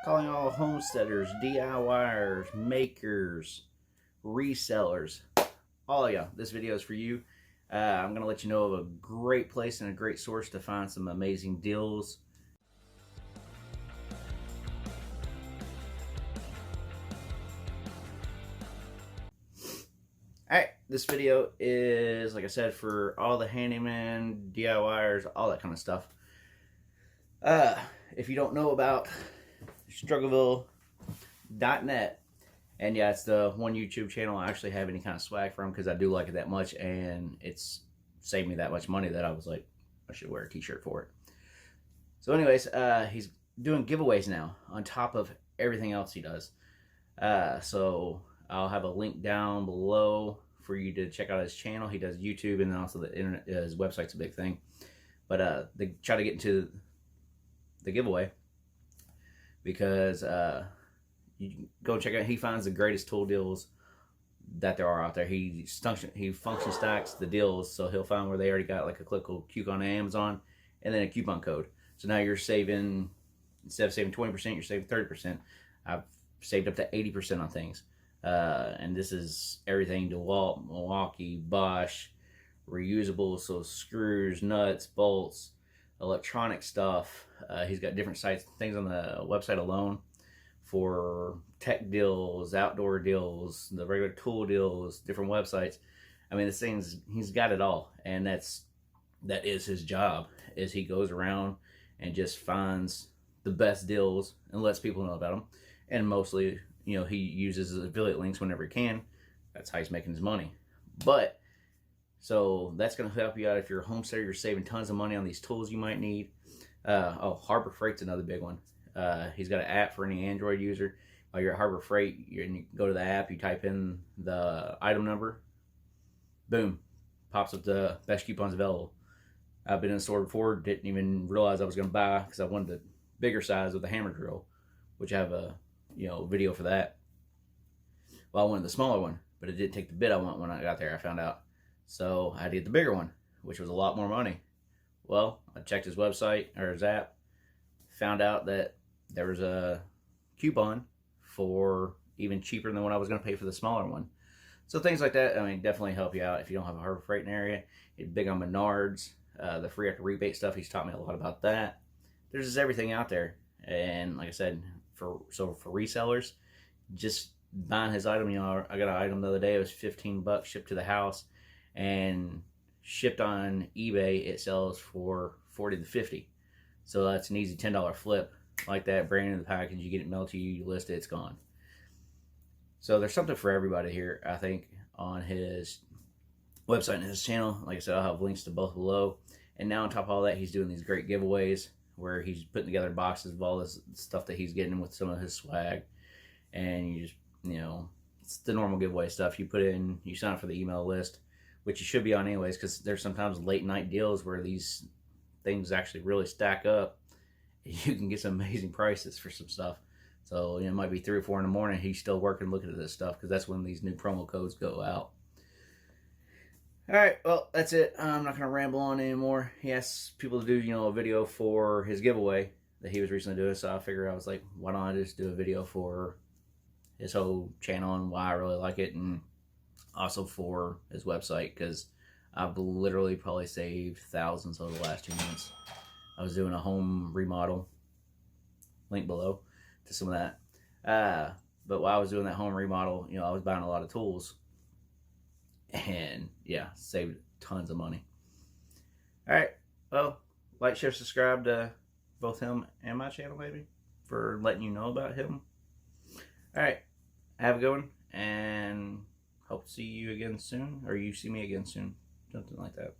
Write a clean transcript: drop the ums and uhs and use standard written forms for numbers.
Calling all homesteaders, DIYers, makers, resellers, all of y'all. This video is for you. I'm going to let you know of a great place and a great source to find some amazing deals. Alright, this video is, like I said, for all the handyman, DIYers, all that kind of stuff. If you don't know about stuggleville.net, and yeah, it's the one YouTube channel I actually have any kind of swag from because I do like it that much, and it's saved me that much money that I was like, I should wear a t-shirt for it. So anyways, he's doing giveaways now on top of everything else he does. So I'll have a link down below for you to check out his channel. He does YouTube, and then also the internet. His website's a big thing. But they try to get into the giveaway because you can go check out. He finds the greatest tool deals that there are out there. He function stacks the deals, so he'll find where they already got like a clickable coupon on Amazon and then a coupon code. So now you're saving, instead of saving 20%, you're saving 30%. I've saved up to 80% on things. And this is everything: DeWalt, Milwaukee, Bosch, reusable, so screws, nuts, bolts, electronic stuff. He's got different sites, things on the website alone for tech deals, outdoor deals, the regular tool deals, different websites. I mean, this thing's, he's got it all, and that is his job. Is he goes around and just finds the best deals and lets people know about them, and mostly, you know, he uses his affiliate links whenever he can. That's how he's making his money. But so that's going to help you out if you're a homesteader. You're saving tons of money on these tools you might need. Oh, Harbor Freight's another big one. He's got an app for any Android user. While you're at Harbor Freight, you go to the app, you type in the item number, boom, pops up the best coupons available. I've been in the store before, didn't even realize I was going to buy because I wanted the bigger size with the hammer drill, which I have a video for that. Well, I wanted the smaller one, but it didn't take the bit I want when I got there, I found out. So I had to get the bigger one, which was a lot more money. Well, I checked his website or his app, found out that there was a coupon for even cheaper than what I was going to pay for the smaller one. So things like that, I mean, definitely help you out if you don't have a Harbor Freight in the area. He's big on Menards, the free after rebate stuff. He's taught me a lot about that. There's just everything out there, and like I said, for resellers, just buying his item. You know, I got an item the other day. It was $15 shipped to the house, and shipped on eBay it sells for $40 to $50. So that's an easy $10 flip like that. Brand new the package, you get it mailed to you, you list it, it's gone. So there's something for everybody here, I think, on his website and his channel. Like I said, I'll have links to both below. And now on top of all that, he's doing these great giveaways where he's putting together boxes of all this stuff that he's getting with some of his swag. And you just, you know, it's the normal giveaway stuff. You put in, you sign up for the email list, which you should be on anyways, because there's sometimes late night deals where these things actually really stack up. You can get some amazing prices for some stuff. So, you know, it might be 3 or 4 in the morning. He's still working, looking at this stuff, because that's when these new promo codes go out. All right, well, that's it. I'm not going to ramble on anymore. He asked people to do, you know, a video for his giveaway that he was recently doing. So I figured, I was like, why don't I just do a video for his whole channel and why I really like it, and also for his website, because I've literally probably saved thousands over the last 2 months. I was doing a home remodel, link below to some of that. But while I was doing that home remodel, you know, I was buying a lot of tools, and yeah, saved tons of money. All right, well, like, share, subscribe to both him and my channel, maybe, for letting you know about him. All right, have a good one, and hope to see you again soon, or you see me again soon, something like that.